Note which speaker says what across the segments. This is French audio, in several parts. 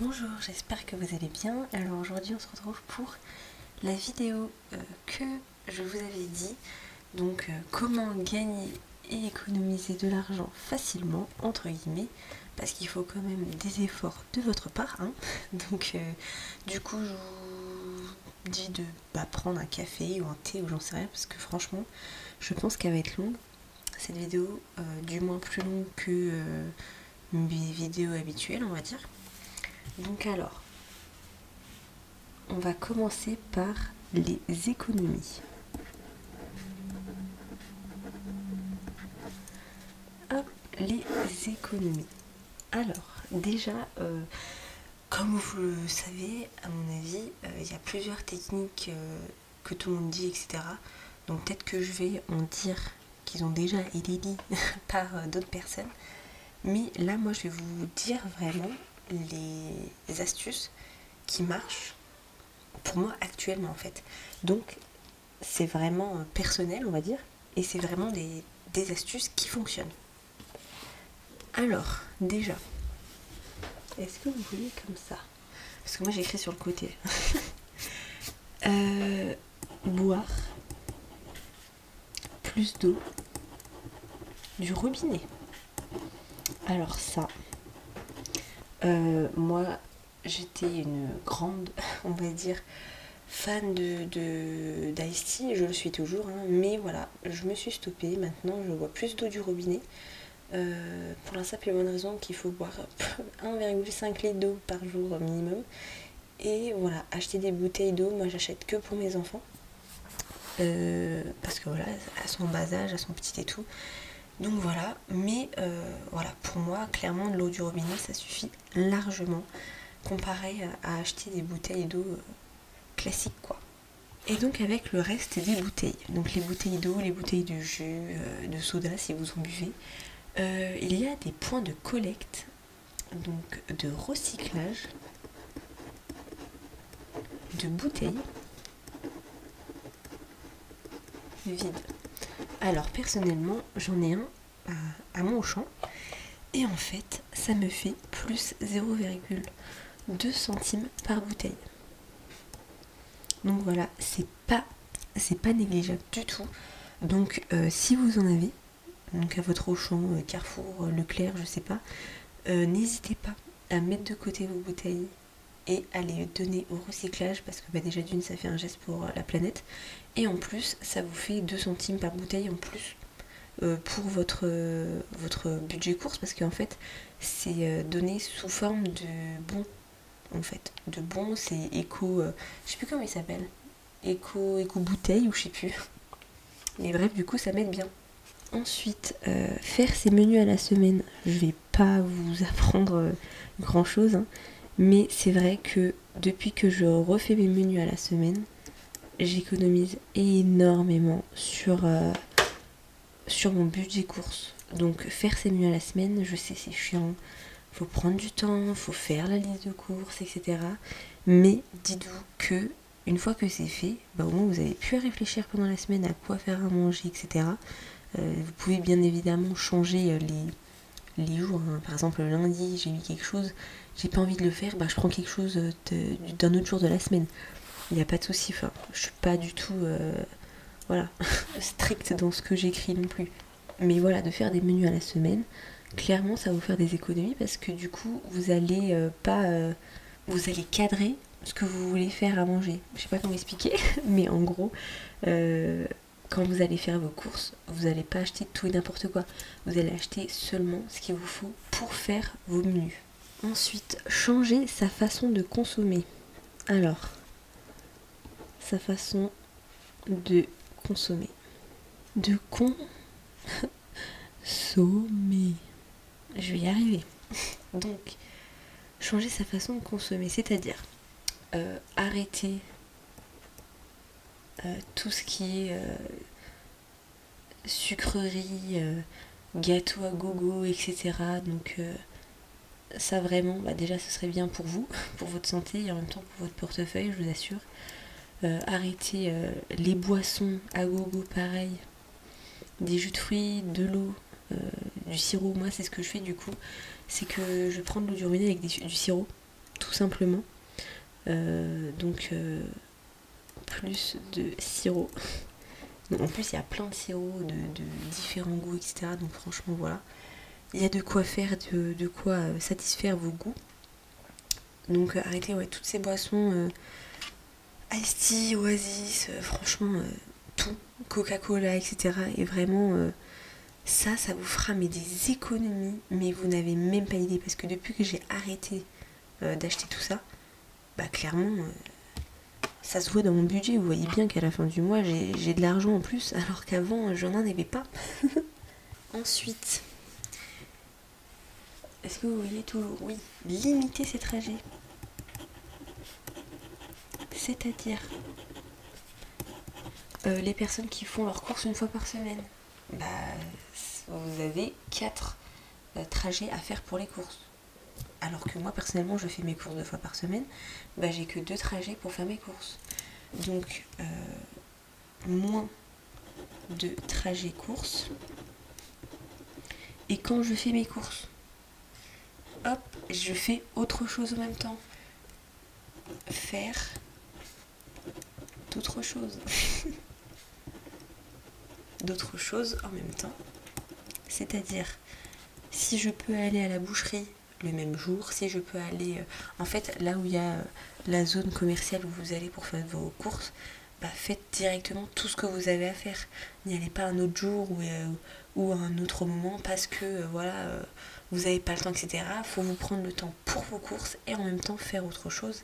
Speaker 1: Bonjour, j'espère que vous allez bien. Alors aujourd'hui on se retrouve pour la vidéo que je vous avais dit. Donc comment gagner et économiser de l'argent facilement, entre guillemets, parce qu'il faut quand même des efforts de votre part. Donc du coup je vous dis de prendre un café ou un thé ou j'en sais rien, parce que franchement je pense qu'elle va être longue. Cette vidéo, du moins plus longue que mes vidéos habituelles, on va dire. Donc alors, on va commencer par les économies. Hop, les économies. Alors, déjà, comme vous le savez, à mon avis, il y a plusieurs techniques que tout le monde dit, etc. Donc peut-être que je vais en dire qu'ils ont déjà été dit par d'autres personnes. Mais là, moi, je vais vous dire vraiment les astuces qui marchent pour moi actuellement, en fait. Donc, c'est vraiment personnel, on va dire, et c'est vraiment des astuces qui fonctionnent. Alors, déjà, est-ce que vous voyez comme ça? Parce que moi j'ai écrit sur le côté. Boire plus d'eau du robinet. Alors ça, moi j'étais une grande, on va dire, fan d'Ice Tea, je le suis toujours, mais voilà, je me suis stoppée, maintenant je bois plus d'eau du robinet. Pour la simple et bonne raison qu'il faut boire 1,5 litre d'eau par jour minimum. Et voilà, acheter des bouteilles d'eau, moi j'achète que pour mes enfants. Parce que voilà, elles sont en bas âge, elles sont petites et tout. Donc voilà, mais voilà, pour moi, clairement, de l'eau du robinet, ça suffit largement comparé à acheter des bouteilles d'eau classiques, quoi. Et donc avec le reste des bouteilles, donc les bouteilles d'eau, les bouteilles de jus, de soda si vous en buvez, il y a des points de collecte, donc de recyclage de bouteilles vides. Alors personnellement, j'en ai un à mon champ et en fait, ça me fait plus 0,2 centimes par bouteille. Donc voilà, c'est pas négligeable du tout. Donc si vous en avez, donc à votre Auchan, Carrefour, Leclerc, je sais pas, n'hésitez pas à mettre de côté vos bouteilles et à les donner au recyclage parce que déjà d'une ça fait un geste pour la planète et en plus ça vous fait 2 centimes par bouteille en plus pour votre budget course parce qu'en fait c'est donné sous forme de bons en fait. De bons, c'est éco, je sais plus comment il s'appelle, éco bouteille ou je sais plus. Mais bref, du coup ça m'aide bien. Ensuite, faire ses menus à la semaine, je vais pas vous apprendre grand chose, mais c'est vrai que depuis que je refais mes menus à la semaine, j'économise énormément sur mon budget course. Donc faire ses menus à la semaine, je sais c'est chiant, faut prendre du temps, faut faire la liste de courses, etc. Mais dites-vous que une fois que c'est fait, au moins vous avez pu réfléchir pendant la semaine à quoi faire à manger, etc. Vous pouvez bien évidemment changer les jours. Par exemple, le lundi, j'ai mis quelque chose, j'ai pas envie de le faire, je prends quelque chose d'un autre jour de la semaine. Il n'y a pas de souci. Enfin, je suis pas du tout voilà, stricte dans ce que j'écris non plus. Mais voilà, de faire des menus à la semaine, clairement, ça va vous faire des économies parce que du coup, vous allez vous allez cadrer ce que vous voulez faire à manger. Je sais pas comment expliquer, mais en gros, quand vous allez faire vos courses, vous n'allez pas acheter tout et n'importe quoi. Vous allez acheter seulement ce qu'il vous faut pour faire vos menus. Ensuite, changer sa façon de consommer. Alors, sa façon de consommer. De consommer. Je vais y arriver. Donc, changer sa façon de consommer, c'est-à-dire arrêter tout ce qui est sucrerie, gâteau à gogo, etc. Donc ça vraiment, déjà ce serait bien pour vous, pour votre santé et en même temps pour votre portefeuille, je vous assure. Arrêter les boissons à gogo pareil, des jus de fruits, de l'eau, du sirop. Moi c'est ce que je fais du coup, c'est que je prends de l'eau du robinet avec du sirop, tout simplement. Donc plus de sirop. Donc, en plus il y a plein de sirops de différents goûts, etc. Donc franchement voilà. Il y a de quoi faire, de quoi satisfaire vos goûts. Donc arrêtez toutes ces boissons Ice Tea, Oasis, franchement tout, Coca-Cola, etc. Et vraiment ça vous fera mais des économies, mais vous n'avez même pas idée, parce que depuis que j'ai arrêté d'acheter tout ça, bah clairement ça se voit dans mon budget. Vous voyez bien qu'à la fin du mois j'ai de l'argent en plus, alors qu'avant je n'en avais pas. Ensuite, est-ce que vous voyez toujours? Oui, limiter ses trajets. C'est-à-dire les personnes qui font leurs courses une fois par semaine, bah vous avez 4 trajets à faire pour les courses. Alors que moi personnellement je fais mes courses 2 fois par semaine, bah j'ai que 2 trajets pour faire mes courses. Donc moins de trajets courses. Et quand je fais mes courses, hop, je fais autre chose en même temps. Faire d'autres choses. D'autres choses en même temps. C'est-à-dire, si je peux aller à la boucherie le même jour, si je peux aller... en fait, là où il y a la zone commerciale où vous allez pour faire vos courses, bah, faites directement tout ce que vous avez à faire. N'y allez pas un autre jour ou à un autre moment parce que vous n'avez pas le temps, etc. Il faut vous prendre le temps pour vos courses et en même temps faire autre chose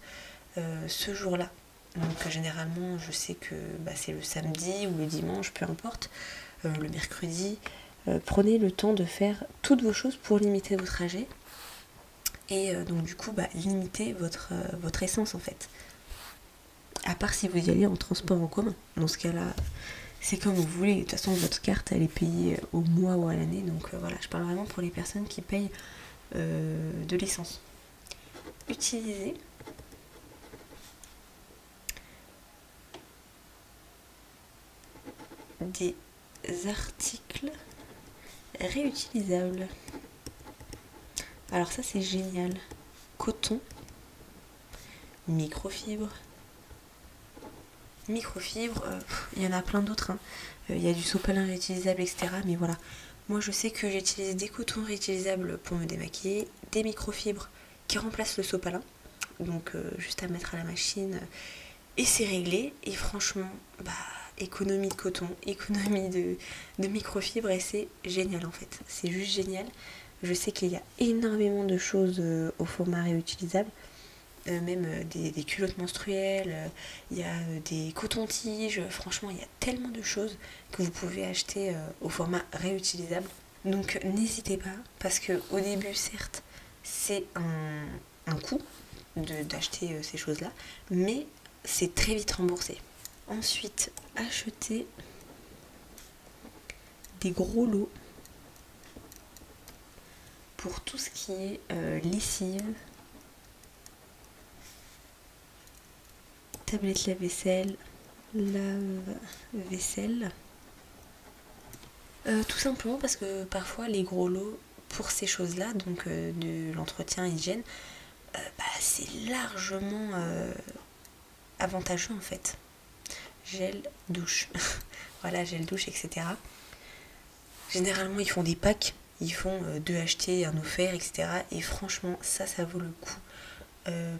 Speaker 1: ce jour-là. Donc généralement, je sais que c'est le samedi ou le dimanche, peu importe, le mercredi. Prenez le temps de faire toutes vos choses pour limiter vos trajets. Et donc du coup, limitez votre essence en fait. À part si vous y allez en transport en commun. Dans ce cas-là, c'est comme vous voulez. De toute façon, votre carte, elle est payée au mois ou à l'année. Donc voilà, je parle vraiment pour les personnes qui payent de l'essence. Utilisez des articles réutilisables. Alors ça, c'est génial. Coton, microfibre. Microfibre, il y en a plein d'autres. Il y a du sopalin réutilisable, etc. Mais voilà, moi je sais que j'utilise des cotons réutilisables pour me démaquiller, des microfibres qui remplacent le sopalin. Donc juste à mettre à la machine et c'est réglé. Et franchement, économie de coton, économie de microfibres et c'est génial en fait. C'est juste génial. Je sais qu'il y a énormément de choses au format réutilisable. Même des culottes menstruelles, il y a des cotons-tiges, franchement il y a tellement de choses que vous pouvez acheter au format réutilisable. Donc n'hésitez pas, parce que au début certes c'est un coût d'acheter ces choses-là, mais c'est très vite remboursé. Ensuite, achetez des gros lots pour tout ce qui est lessive, tablette lave-vaisselle, lave-vaisselle. Tout simplement parce que parfois les gros lots pour ces choses-là, donc de l'entretien hygiène, c'est largement avantageux en fait. Gel douche, voilà, gel douche, etc. Généralement ils font des packs, ils font 2 achetés, 1 offert, etc. Et franchement ça vaut le coup.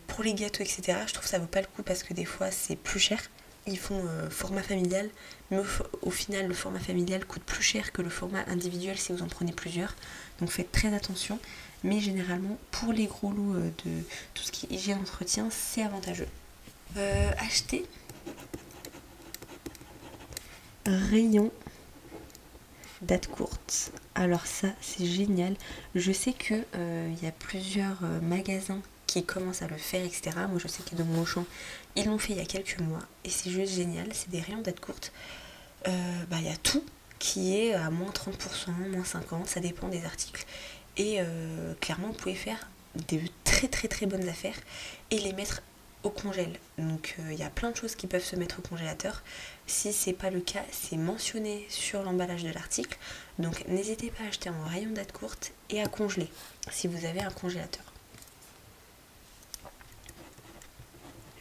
Speaker 1: Pour les gâteaux, etc., je trouve que ça vaut pas le coup parce que des fois c'est plus cher. Ils font format familial, mais au final le format familial coûte plus cher que le format individuel si vous en prenez plusieurs. Donc faites très attention. Mais généralement pour les gros lots de tout ce qui est hygiène entretien, c'est avantageux. Acheter rayon date courte. Alors ça c'est génial. Je sais que y a plusieurs magasins qui commencent à le faire, etc. Moi je sais que dans mon champ ils l'ont fait il y a quelques mois et c'est juste génial. C'est des rayons date courte. Il y a tout qui est à moins 30%, moins 50%, ça dépend des articles. Et clairement vous pouvez faire de très très très bonnes affaires et les mettre au congèle. Donc il y a plein de choses qui peuvent se mettre au congélateur. Si c'est pas le cas, c'est mentionné sur l'emballage de l'article. Donc n'hésitez pas à acheter en rayon date courte et à congeler si vous avez un congélateur.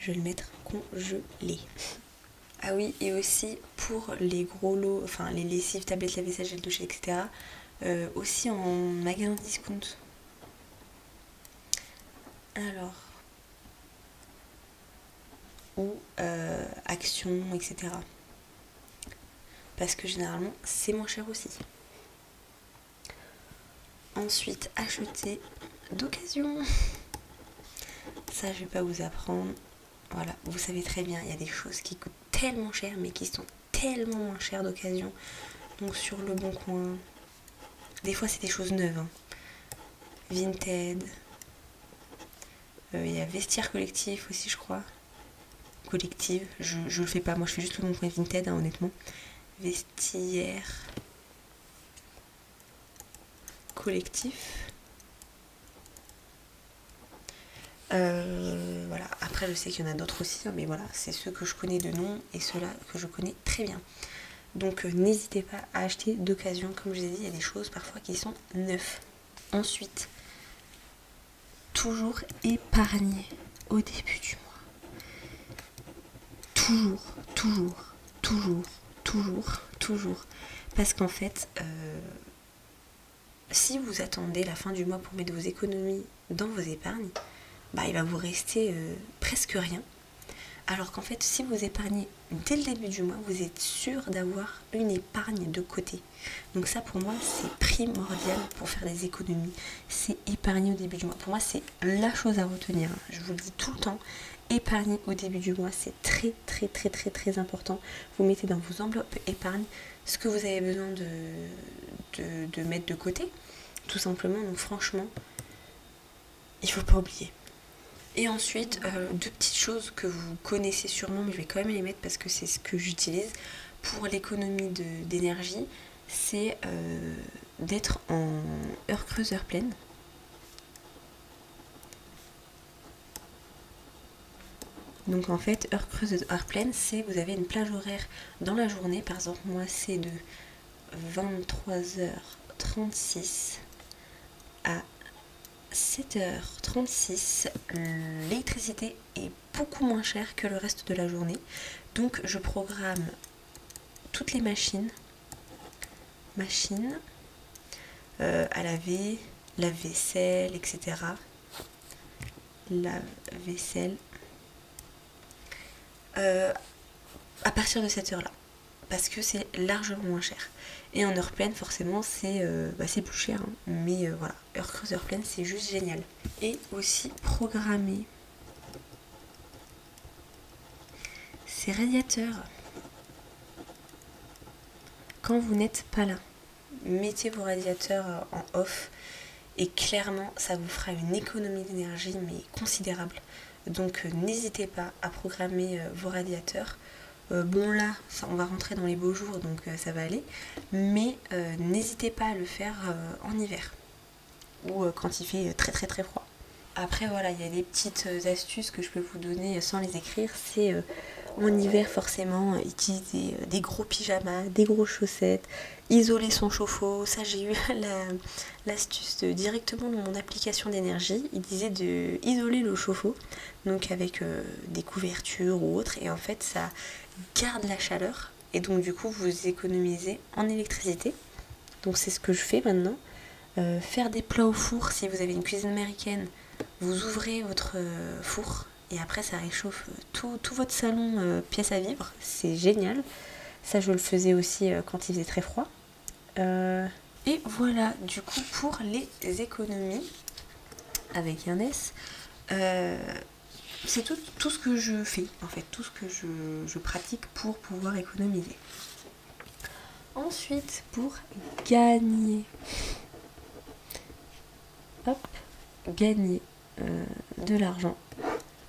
Speaker 1: je vais le mettre congelé. Ah oui, et aussi pour les gros lots, enfin les lessives, tablettes, lave-vaisselle, gel douche, etc. Aussi en magasin discount. Alors, ou Action, etc. Parce que généralement, c'est moins cher aussi. Ensuite, acheter d'occasion. Ça, je vais pas vous apprendre. Voilà, vous savez très bien, il y a des choses qui coûtent tellement cher, mais qui sont tellement moins chères d'occasion. Donc sur le bon coin, des fois c'est des choses neuves. Hein. Vinted. Il y a Vestiaire Collectif aussi, je crois. Collective, je le fais pas, moi je fais juste le bon coin Vinted, hein, honnêtement. Vestiaire Collectif. Voilà, après je sais qu'il y en a d'autres aussi, hein, mais voilà, c'est ceux que je connais de nom et ceux-là que je connais très bien. Donc n'hésitez pas à acheter d'occasion, comme je vous ai dit, il y a des choses parfois qui sont neuves. Ensuite, toujours épargner au début du mois. Toujours. Parce qu'en fait, si vous attendez la fin du mois pour mettre vos économies dans vos épargnes, bah, il va vous rester presque rien. Alors qu'en fait, si vous épargnez dès le début du mois, vous êtes sûr d'avoir une épargne de côté. Donc ça, pour moi, c'est primordial pour faire des économies. C'est épargner au début du mois. Pour moi, c'est la chose à retenir. Je vous le dis tout le temps. Épargner au début du mois, c'est très important. Vous mettez dans vos enveloppes épargne ce que vous avez besoin de mettre de côté, tout simplement. Donc franchement, il ne faut pas oublier. Et ensuite, deux petites choses que vous connaissez sûrement, mais je vais quand même les mettre parce que c'est ce que j'utilise pour l'économie d'énergie, c'est d'être en heure creuse, heure pleine. Donc en fait, heure creuse, heure pleine, c'est vous avez une plage horaire dans la journée. Par exemple, moi, c'est de 23h36 à 7h36, l'électricité est beaucoup moins chère que le reste de la journée. Donc je programme toutes les machines à laver, lave-vaisselle, etc. Lave-vaisselle à partir de cette heure-là. Parce que c'est largement moins cher. Et en heure pleine, forcément, c'est plus cher. Hein. Mais voilà, heure creuse, heure pleine, c'est juste génial. Et aussi programmer ces radiateurs quand vous n'êtes pas là. Mettez vos radiateurs en off et clairement, ça vous fera une économie d'énergie mais considérable. Donc n'hésitez pas à programmer vos radiateurs. Bon là, on va rentrer dans les beaux jours, donc ça va aller. Mais n'hésitez pas à le faire en hiver ou quand il fait très froid. Après voilà, il y a des petites astuces que je peux vous donner sans les écrire. C'est en hiver forcément utiliser des gros pyjamas, des grosses chaussettes, isoler son chauffe-eau. Ça j'ai eu l'astuce directement dans mon application d'énergie. Il disait de isoler le chauffe-eau, donc avec des couvertures ou autres. Et en fait ça garde la chaleur et donc du coup vous économisez en électricité. Donc c'est ce que je fais maintenant. Faire des plats au four, si vous avez une cuisine américaine, vous ouvrez votre four et après ça réchauffe tout votre salon pièce à vivre, c'est génial. Ça je le faisais aussi quand il faisait très froid. Et voilà du coup pour les économies avec un S. C'est tout ce que je fais, en fait, tout ce que je pratique pour pouvoir économiser. Ensuite, pour gagner. Hop, gagner de l'argent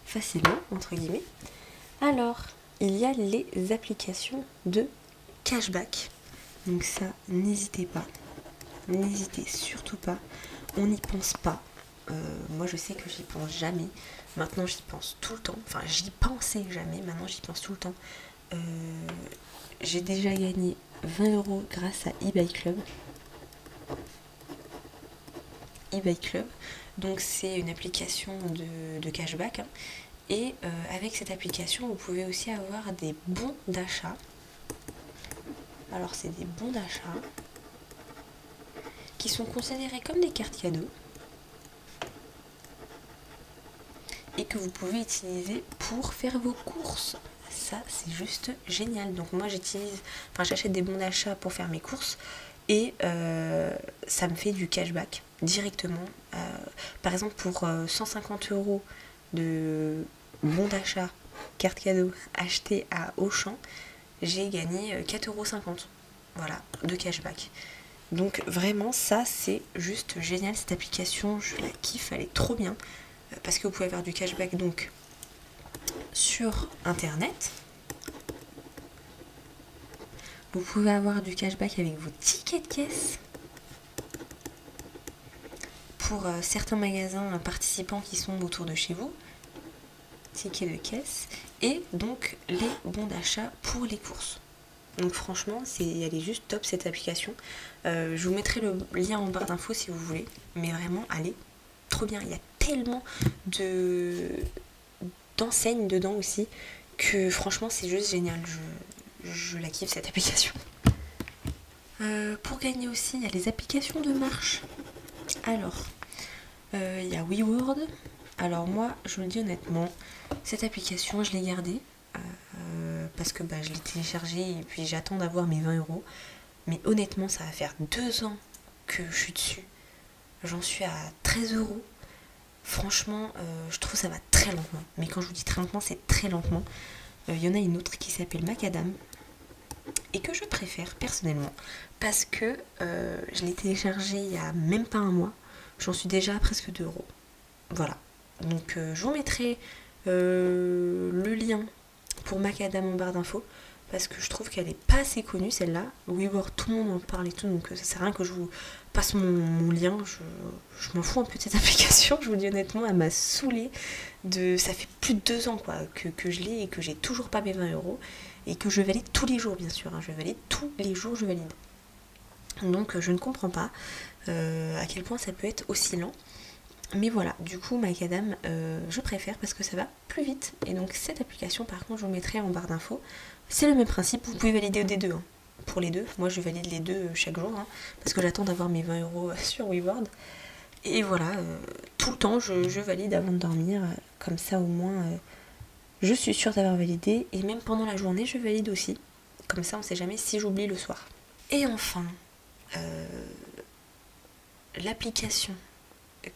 Speaker 1: facilement, entre guillemets. Alors, il y a les applications de cashback. Donc ça, n'hésitez pas. N'hésitez surtout pas. On n'y pense pas. Moi, je sais que j'y pense jamais. Maintenant, j'y pense tout le temps. Enfin, j'y pensais jamais. Maintenant, j'y pense tout le temps. J'ai déjà gagné 20€ grâce à eBay Club. eBay Club. Donc, c'est une application de cashback. Hein. Et avec cette application, vous pouvez aussi avoir des bons d'achat. Alors c'est des bons d'achat qui sont considérés comme des cartes cadeaux et que vous pouvez utiliser pour faire vos courses. Ça c'est juste génial. Donc moi j'achète des bons d'achat pour faire mes courses et ça me fait du cashback directement. Par exemple pour 150 € de bons d'achat carte cadeau acheté à Auchan, j'ai gagné 4,50 €, voilà, de cashback. Donc vraiment ça c'est juste génial, cette application, je la kiffe, elle est trop bien. Parce que vous pouvez avoir du cashback donc sur internet. Vous pouvez avoir du cashback avec vos tickets de caisse. Pour certains magasins participants qui sont autour de chez vous. Tickets de caisse. Et donc les bons d'achat pour les courses. Donc franchement, elle est juste top cette application. Je vous mettrai le lien en barre d'infos si vous voulez. Mais vraiment, elle est trop bien. Il y a tellement d'enseignes dedans aussi que franchement, c'est juste génial. Je la kiffe cette application. Pour gagner aussi, il y a les applications de marche. Alors, il y a WeWord. Alors moi, je vous le dis honnêtement, cette application, je l'ai gardée. Parce que je l'ai téléchargée et puis j'attends d'avoir mes 20 €. Mais honnêtement, ça va faire 2 ans que je suis dessus. J'en suis à 13 €. Franchement, je trouve que ça va très lentement. Mais quand je vous dis très lentement, c'est très lentement. Il y en a une autre qui s'appelle Macadam et que je préfère personnellement parce que je l'ai téléchargée il y a même pas un mois. J'en suis déjà à presque 2 €. Voilà. Donc je vous mettrai le lien pour Macadam en barre d'infos parce que je trouve qu'elle est pas assez connue celle-là. WeWork, tout le monde en parle et tout, donc ça sert à rien que je vous passe mon lien. Je m'en fous un peu de cette application, je vous dis honnêtement, elle m'a saoulée. Ça fait plus de 2 ans quoi, que je l'ai et que j'ai toujours pas mes 20 € et que je valide tous les jours bien sûr. Je valide tous les jours, je valide. Donc je ne comprends pas à quel point ça peut être aussi lent. Mais voilà, du coup Macadam je préfère parce que ça va plus vite. Et donc cette application par contre je vous mettrai en barre d'infos. C'est le même principe, vous pouvez valider des deux. Pour les deux, moi je valide les deux chaque jour. Parce que j'attends d'avoir mes 20 € sur WeWord. Et voilà, tout le temps je valide avant de dormir. Comme ça au moins je suis sûre d'avoir validé. Et même pendant la journée je valide aussi. Comme ça on sait jamais si j'oublie le soir. Et enfin, l'application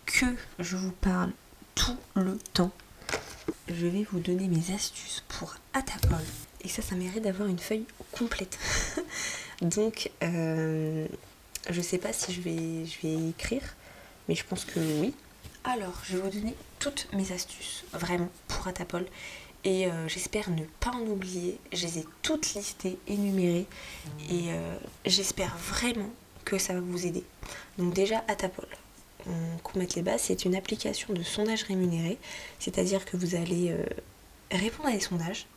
Speaker 1: que je vous parle tout le temps. Je vais vous donner mes astuces pour Atapol. Et ça mérite d'avoir une feuille complète. Donc, je sais pas si je vais écrire, mais je pense que oui. Alors, je vais vous donner toutes mes astuces, vraiment, pour Atapol. Et j'espère ne pas en oublier. Je les ai toutes listées, énumérées. Et j'espère vraiment que ça va vous aider. Donc déjà, Atapol. Qu'on mette les bases, c'est une application de sondage rémunéré, c'est-à-dire que vous allez répondre à des sondages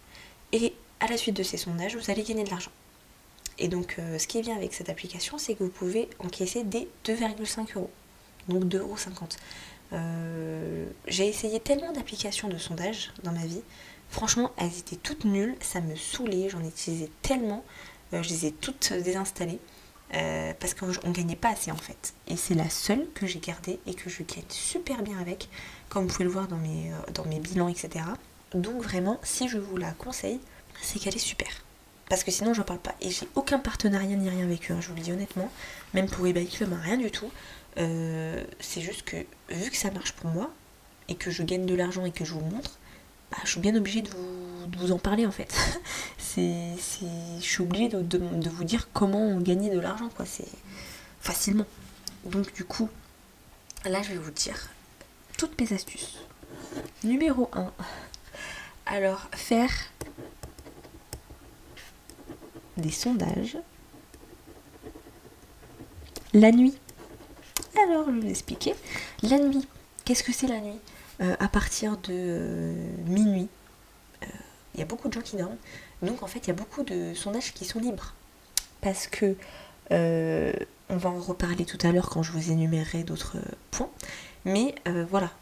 Speaker 1: et à la suite de ces sondages, vous allez gagner de l'argent. Et donc, ce qui est bien avec cette application, c'est que vous pouvez encaisser des 2,5 €, donc 2,50 €. J'ai essayé tellement d'applications de sondage dans ma vie, franchement, elles étaient toutes nulles, ça me saoulait, j'en utilisais tellement, je les ai toutes désinstallées. Parce qu'on ne gagnait pas assez en fait. Et c'est la seule que j'ai gardée et que je gagne super bien avec, comme vous pouvez le voir dans mes bilans, etc. Donc vraiment, si je vous la conseille, c'est qu'elle est super. Parce que sinon, j'en parle pas. Et j'ai aucun partenariat ni rien avec eux, je vous le dis honnêtement. Même pour eBay Club, rien du tout. C'est juste que, vu que ça marche pour moi, et que je gagne de l'argent et que je vous montre, je suis bien obligée de vous en parler en fait. Je suis obligée de vous dire comment gagner de l'argent, quoi. C'est facilement. Donc du coup, là je vais vous dire toutes mes astuces. Numéro 1. Alors, faire des sondages la nuit. Alors, je vais vous expliquer. La nuit, qu'est-ce que c'est la nuit ? À partir de minuit, il y a beaucoup de gens qui dorment. Donc en fait, il y a beaucoup de sondages qui sont libres. Parce que, on va en reparler tout à l'heure quand je vous énumérerai d'autres points. Mais voilà,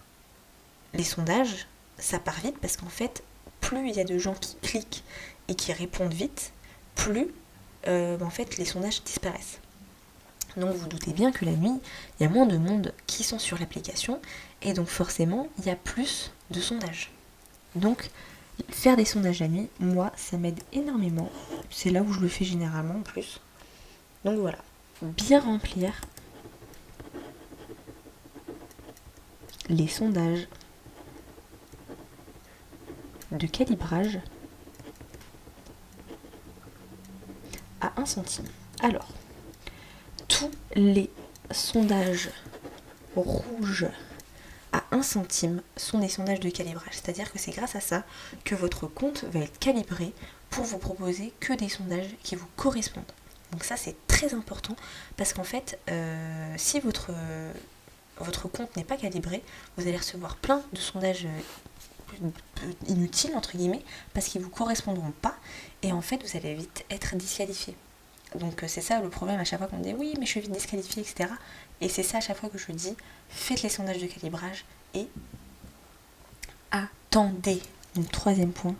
Speaker 1: les sondages, ça part vite parce qu'en fait, plus il y a de gens qui cliquent et qui répondent vite, plus en fait les sondages disparaissent. Donc vous doutez bien que la nuit, il y a moins de monde qui sont sur l'application et donc forcément, il y a plus de sondages. Donc faire des sondages la nuit, moi, ça m'aide énormément. C'est là où je le fais généralement en plus. Donc voilà, bien remplir les sondages de calibrage à 1 centime. Alors, tous les sondages rouges à 1 centime sont des sondages de calibrage. C'est-à-dire que c'est grâce à ça que votre compte va être calibré pour vous proposer que des sondages qui vous correspondent. Donc ça, c'est très important parce qu'en fait, si votre compte n'est pas calibré, vous allez recevoir plein de sondages inutiles, entre guillemets, parce qu'ils ne vous correspondront pas et en fait, vous allez vite être disqualifié. Donc c'est ça le problème à chaque fois qu'on me dit oui mais je suis vite disqualifiée, etc. Et c'est ça à chaque fois que je dis, faites les sondages de calibrage et attendez. Donc 3e point,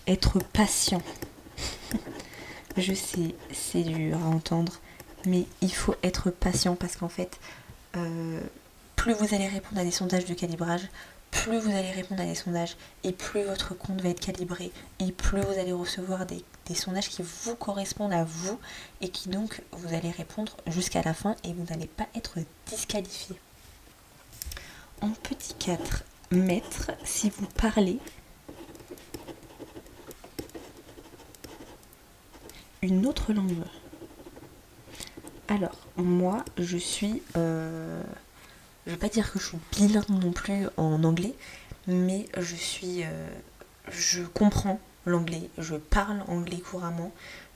Speaker 1: être patient. Je sais, c'est dur à entendre, mais il faut être patient parce qu'en fait, plus vous allez répondre à des sondages de calibrage, plus vous allez répondre à des sondages et plus votre compte va être calibré et plus vous allez recevoir des sondages qui vous correspondent à vous et qui donc vous allez répondre jusqu'à la fin et vous n'allez pas être disqualifié. En petit 4, mettre si vous parlez une autre langue. Alors, moi, je suis... je vais pas dire que je suis bilingue non plus en anglais, mais je comprends l'anglais, je parle anglais couramment,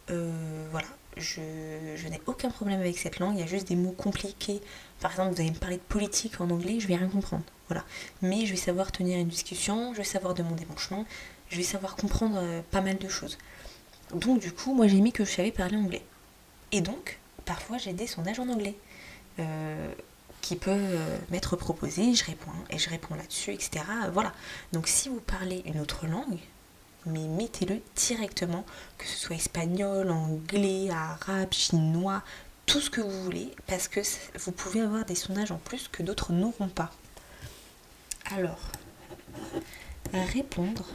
Speaker 1: voilà, je n'ai aucun problème avec cette langue, il y a juste des mots compliqués, par exemple vous allez me parler de politique en anglais, je vais rien comprendre, voilà, mais je vais savoir tenir une discussion, je vais savoir demander mon chemin, je vais savoir comprendre pas mal de choses. Donc du coup, moi j'ai mis que je savais parler anglais, et donc parfois j'ai des sondages en anglais, qui peuvent m'être proposés, je réponds là-dessus, etc. Voilà. Donc si vous parlez une autre langue, mais mettez-le directement, que ce soit espagnol, anglais, arabe, chinois, tout ce que vous voulez, parce que vous pouvez avoir des sondages en plus que d'autres n'auront pas. Alors, répondre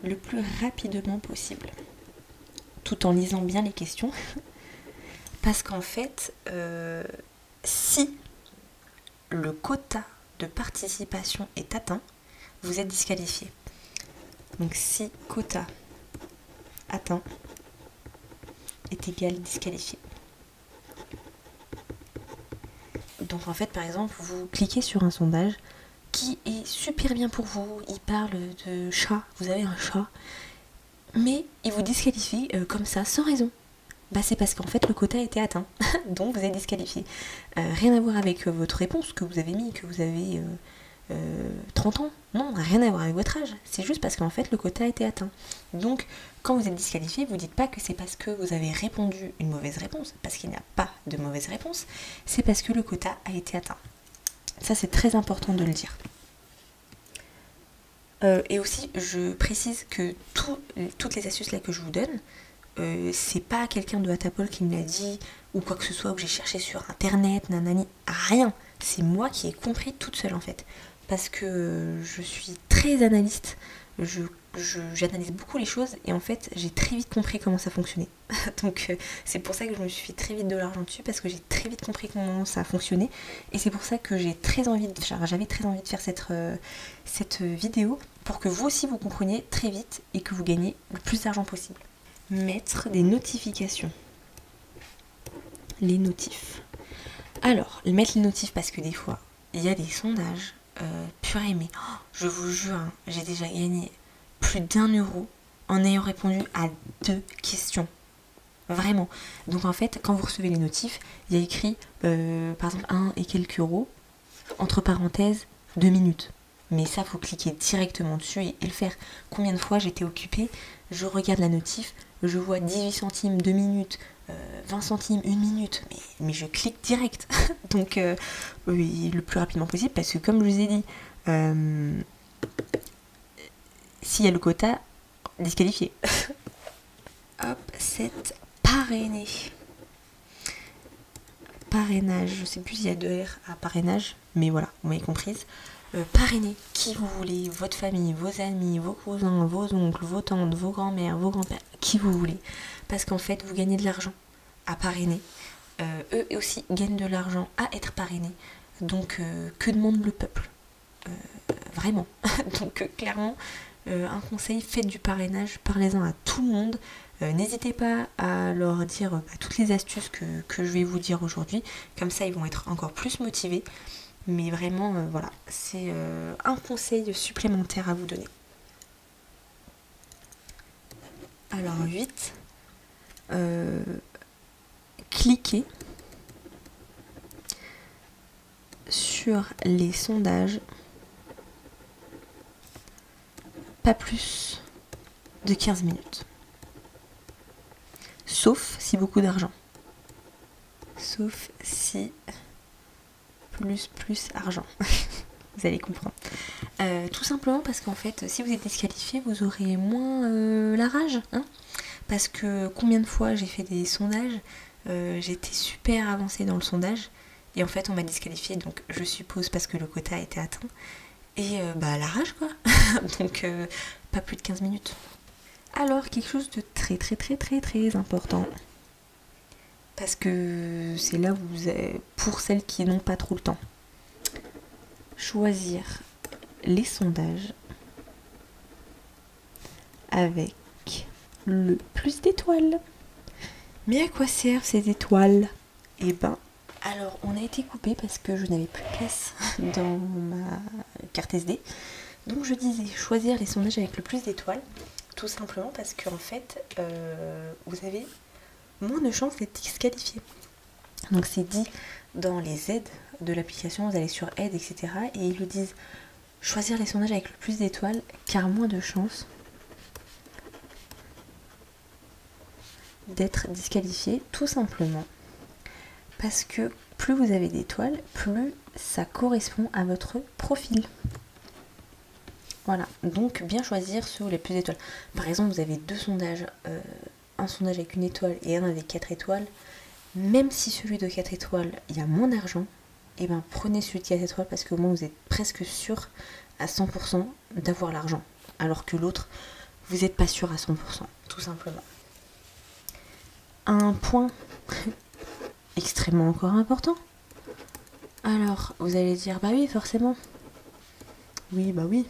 Speaker 1: le plus rapidement possible, tout en lisant bien les questions, parce qu'en fait, si le quota de participation est atteint, vous êtes disqualifié. Donc si quota atteint est égal disqualifié. Donc en fait, par exemple, vous cliquez sur un sondage qui est super bien pour vous, il parle de chat, vous avez un chat, mais il vous disqualifie comme ça, sans raison. Bah c'est parce qu'en fait le quota a été atteint, donc vous êtes disqualifié. Rien à voir avec votre réponse que vous avez mis, que vous avez 30 ans. Non, rien à voir avec votre âge. C'est juste parce qu'en fait le quota a été atteint. Donc quand vous êtes disqualifié, vous dites pas que c'est parce que vous avez répondu une mauvaise réponse, parce qu'il n'y a pas de mauvaise réponse, c'est parce que le quota a été atteint. Ça c'est très important de le dire. Et aussi, je précise que toutes les astuces là que je vous donne, c'est pas quelqu'un de Atapol qui me l'a dit ou quoi que ce soit, que j'ai cherché sur internet, nanani, rien. C'est moi qui ai compris toute seule en fait. Parce que je suis très analyste, j'analyse beaucoup les choses et en fait j'ai très vite compris comment ça fonctionnait. Donc c'est pour ça que je me suis fait très vite de l'argent dessus, parce que j'ai très vite compris comment ça fonctionnait. Et c'est pour ça que j'avais très envie de faire cette vidéo, pour que vous aussi vous compreniez très vite et que vous gagnez le plus d'argent possible. Mettre des notifications. Les notifs. Alors, mettre les notifs parce que des fois, il y a des sondages, purée, mais je vous jure, hein, j'ai déjà gagné plus d'1 € en ayant répondu à 2 questions. Vraiment. Donc en fait, quand vous recevez les notifs, il y a écrit, par exemple, 1 et quelques euros, entre parenthèses, 2 minutes. Mais ça, faut cliquer directement dessus et le faire. Combien de fois j'étais occupée, je regarde la notif, je vois 18 centimes, 2 minutes, 20 centimes, une minute, mais je clique direct. Donc oui, le plus rapidement possible, parce que comme je vous ai dit, s'il y a le quota, disqualifié. Hop, c'est parrainé. Parrainage, je sais plus s'il y a 2 R à parrainage, mais voilà, vous m'avez comprise. Parrainer qui vous voulez, votre famille, vos amis, vos cousins, vos oncles, vos tantes, vos grands-mères, vos grands-pères, qui vous voulez. Parce qu'en fait, vous gagnez de l'argent à parrainer. Eux aussi gagnent de l'argent à être parrainés. Donc, que demande le peuple? Vraiment. Donc, clairement, un conseil, faites du parrainage, parlez-en à tout le monde. N'hésitez pas à leur dire toutes les astuces que je vais vous dire aujourd'hui. Comme ça, ils vont être encore plus motivés. Mais vraiment, voilà, c'est un conseil supplémentaire à vous donner. Alors 8, cliquez sur les sondages pas plus de 15 minutes. Sauf si beaucoup d'argent. Sauf si plus argent. Vous allez comprendre. Tout simplement parce qu'en fait, si vous êtes disqualifié, vous aurez moins la rage. Hein, parce que combien de fois j'ai fait des sondages, j'étais super avancée dans le sondage, et en fait on m'a disqualifié, donc je suppose parce que le quota a été atteint. Et la rage quoi. Donc pas plus de 15 minutes. Alors quelque chose de très important. Parce que c'est là où vous avez, pour celles qui n'ont pas trop le temps, choisir les sondages avec le plus d'étoiles. Mais à quoi servent ces étoiles? Eh ben, alors on a été coupé parce que je n'avais plus de place dans ma carte SD. Donc je disais choisir les sondages avec le plus d'étoiles, tout simplement parce qu'en fait, vous avez moins de chances d'être disqualifié. Donc c'est dit dans les aides de l'application, vous allez sur aide, etc. Et ils le disent, choisir les sondages avec le plus d'étoiles, car moins de chances d'être disqualifié, tout simplement. Parce que plus vous avez d'étoiles, plus ça correspond à votre profil. Voilà, donc bien choisir ceux où les plus d'étoiles. Par exemple, vous avez 2 sondages, un sondage avec 1 étoile et un avec 4 étoiles. Même si celui de 4 étoiles, il y a moins d'argent, et ben prenez celui de 4 étoiles parce qu'au moins vous êtes presque sûr à 100% d'avoir l'argent. Alors que l'autre, vous n'êtes pas sûr à 100%, tout simplement. Un point extrêmement encore important. Alors, vous allez dire, bah oui, forcément. Oui, bah oui.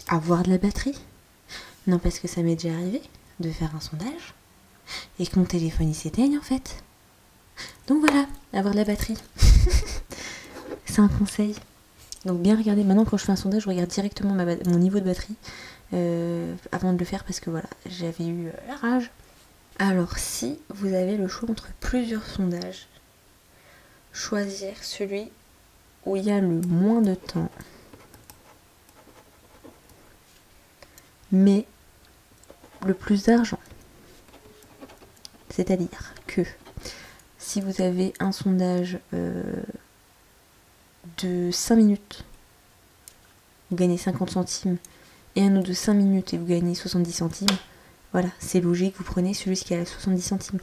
Speaker 1: Avoir de la batterie. Non, parce que ça m'est déjà arrivé de faire un sondage et que mon téléphone il s'éteigne en fait. Donc voilà, avoir de la batterie. C'est un conseil. Donc bien regarder, maintenant quand je fais un sondage, je regarde directement mon niveau de batterie avant de le faire parce que voilà, j'avais eu la rage. Alors si vous avez le choix entre plusieurs sondages, choisir celui où il y a le moins de temps, mais le plus d'argent. C'est-à-dire que si vous avez un sondage de 5 minutes, vous gagnez 50 centimes, et un autre de 5 minutes et vous gagnez 70 centimes, voilà, c'est logique, vous prenez celui qui a 70 centimes.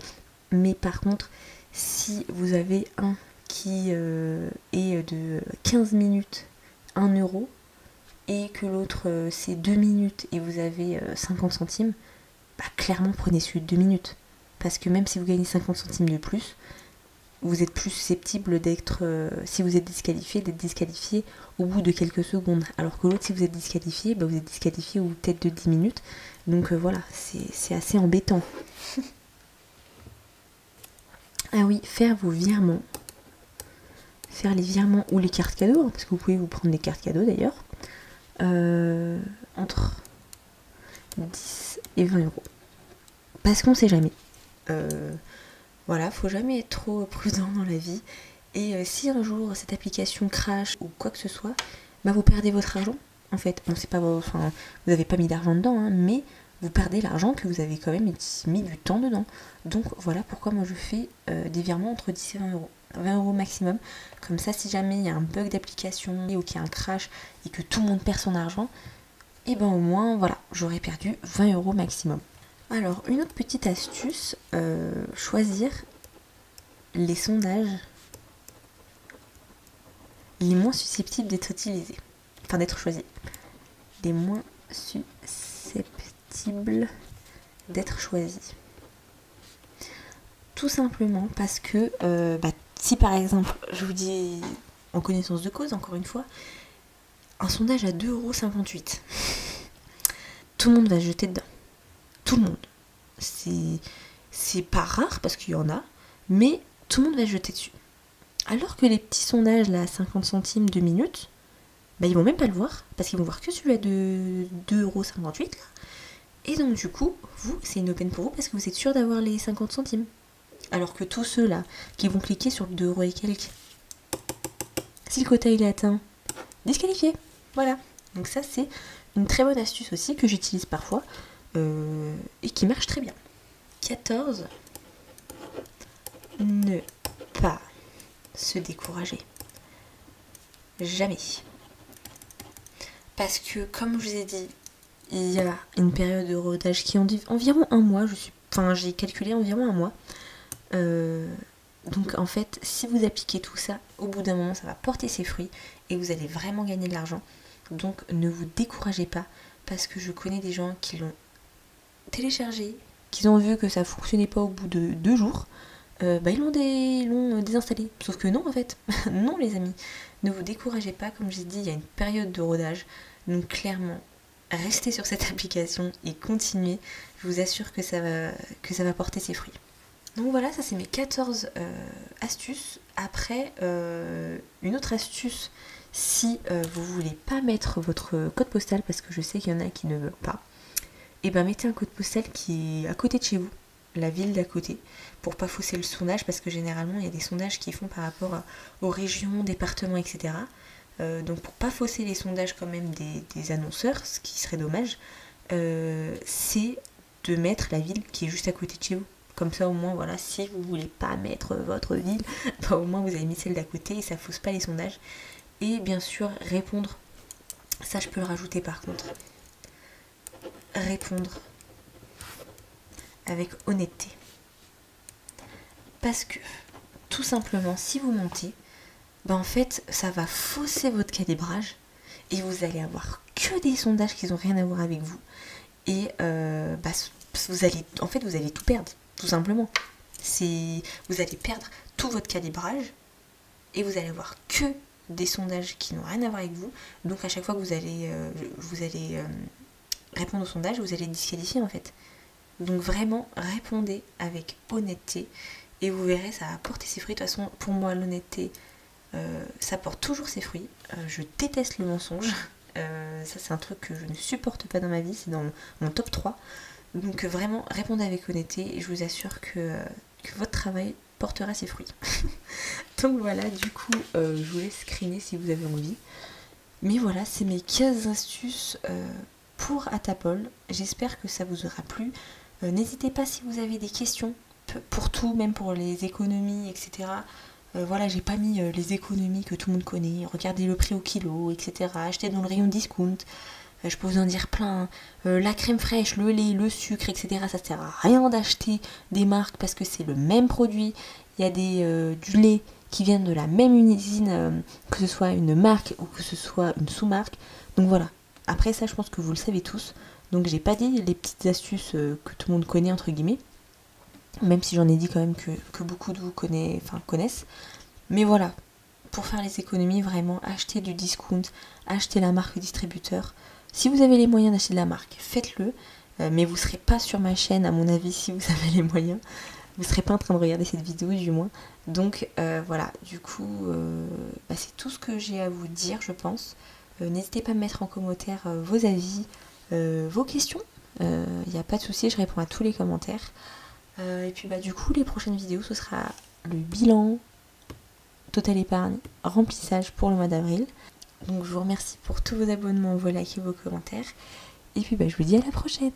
Speaker 1: Mais par contre, si vous avez un qui est de 15 minutes, 1 euro, et que l'autre c'est 2 minutes et vous avez 50 centimes, bah clairement prenez celui de 2 minutes. Parce que même si vous gagnez 50 centimes de plus, vous êtes plus susceptible d'être, si vous êtes disqualifié, d'être disqualifié au bout de quelques secondes. Alors que l'autre, si vous êtes disqualifié, bah vous êtes disqualifié au bout peut-être de 10 minutes. Donc voilà, c'est assez embêtant. Ah oui, faire vos virements. Faire les virements ou les cartes cadeaux, hein, parce que vous pouvez vous prendre des cartes cadeaux d'ailleurs. Entre 10 et 20 euros. Parce qu'on sait jamais. Voilà, faut jamais être trop prudent dans la vie. Et si un jour cette application crash ou quoi que ce soit, bah vous perdez votre argent. En fait, bon, c'est pas, enfin, vous n'avez pas mis d'argent dedans, hein, mais vous perdez l'argent que vous avez quand même mis du temps dedans. Donc voilà pourquoi moi je fais des virements entre 10 et 20 euros. 20 euros maximum. Comme ça, si jamais il y a un bug d'application ou qu'il y a un crash et que tout le monde perd son argent, et ben au moins, voilà, j'aurais perdu 20 euros maximum. Alors, une autre petite astuce, choisir les sondages les moins susceptibles d'être utilisés. Enfin, d'être choisis. Les moins susceptibles d'être choisis. Tout simplement parce que si par exemple, je vous dis en connaissance de cause, encore une fois, un sondage à 2,58 €, tout le monde va se jeter dedans. Tout le monde. C'est pas rare parce qu'il y en a, mais tout le monde va se jeter dessus. Alors que les petits sondages là à 50 centimes de minute, ils vont même pas le voir, parce qu'ils vont voir que celui-là de 2,58 € là. Et donc du coup, vous, c'est une aubaine pour vous parce que vous êtes sûr d'avoir les 50 centimes. Alors que tous ceux-là qui vont cliquer sur le 2 € et quelques, si le quota il est atteint, disqualifié. Voilà. Donc ça, c'est une très bonne astuce aussi que j'utilise parfois et qui marche très bien. 14. Ne pas se décourager. Jamais. Parce que, comme je vous ai dit, il y a une période de rodage qui est environ un mois. J'ai calculé environ un mois. Donc en fait, si vous appliquez tout ça, au bout d'un moment, ça va porter ses fruits et vous allez vraiment gagner de l'argent. Donc ne vous découragez pas, parce que je connais des gens qui l'ont téléchargé, qui ont vu que ça fonctionnait pas au bout de 2 jours, ils l'ont désinstallé. Sauf que non en fait, non les amis, ne vous découragez pas, comme j'ai dit, il y a une période de rodage, donc clairement, restez sur cette application et continuez, je vous assure que ça va porter ses fruits. Donc voilà, ça c'est mes 14 astuces. Après, une autre astuce, si vous voulez pas mettre votre code postal, parce que je sais qu'il y en a qui ne veulent pas, et mettez un code postal qui est à côté de chez vous, la ville d'à côté, pour pas fausser le sondage, parce que généralement il y a des sondages qui font par rapport aux régions, départements, etc. Donc pour pas fausser les sondages quand même des annonceurs, ce qui serait dommage, c'est de mettre la ville qui est juste à côté de chez vous. Comme ça, au moins, voilà, si vous voulez pas mettre votre ville, au moins vous avez mis celle d'à côté et ça fausse pas les sondages. Et bien sûr, répondre. Ça, je peux le rajouter par contre. Répondre avec honnêteté. Parce que, tout simplement, si vous mentez, en fait, ça va fausser votre calibrage et vous allez avoir que des sondages qui n'ont rien à voir avec vous. Et vous allez tout perdre. Tout simplement. Vous allez perdre tout votre calibrage et vous allez avoir que des sondages qui n'ont rien à voir avec vous. Donc à chaque fois que vous allez répondre au sondage, vous allez disqualifier en fait. Donc vraiment, répondez avec honnêteté et vous verrez, ça va porter ses fruits. De toute façon, pour moi, l'honnêteté, ça porte toujours ses fruits. Je déteste le mensonge. Ça, c'est un truc que je ne supporte pas dans ma vie. C'est dans mon top 3. Donc vraiment, répondez avec honnêteté et je vous assure que votre travail portera ses fruits. Donc voilà, du coup, je vous laisse screener si vous avez envie. Mais voilà, c'est mes 15 astuces pour Atapol. J'espère que ça vous aura plu. N'hésitez pas si vous avez des questions pour tout, même pour les économies, etc. Voilà, j'ai pas mis les économies que tout le monde connaît. Regardez le prix au kilo, etc. Achetez dans le rayon discount. Je peux vous en dire plein. La crème fraîche, le lait, le sucre, etc. Ça sert à rien d'acheter des marques parce que c'est le même produit. Il y a du lait qui vient de la même usine, que ce soit une marque ou que ce soit une sous-marque. Donc voilà. Après ça, je pense que vous le savez tous. Donc j'ai pas dit les petites astuces que tout le monde connaît, entre guillemets. Même si j'en ai dit quand même que beaucoup de vous connaissent. Mais voilà. Pour faire les économies, vraiment, achetez du discount, achetez la marque distributeur. Si vous avez les moyens d'acheter de la marque, faites-le. Mais vous ne serez pas sur ma chaîne, à mon avis, si vous avez les moyens. Vous ne serez pas en train de regarder cette vidéo, du moins. Donc voilà, du coup, c'est tout ce que j'ai à vous dire, je pense. N'hésitez pas à me mettre en commentaire vos avis, vos questions. Il n'y a pas de souci, je réponds à tous les commentaires. Et puis du coup, les prochaines vidéos, ce sera le bilan Total Épargne, remplissage pour le mois d'avril. Donc je vous remercie pour tous vos abonnements, vos likes et vos commentaires. Et puis je vous dis à la prochaine.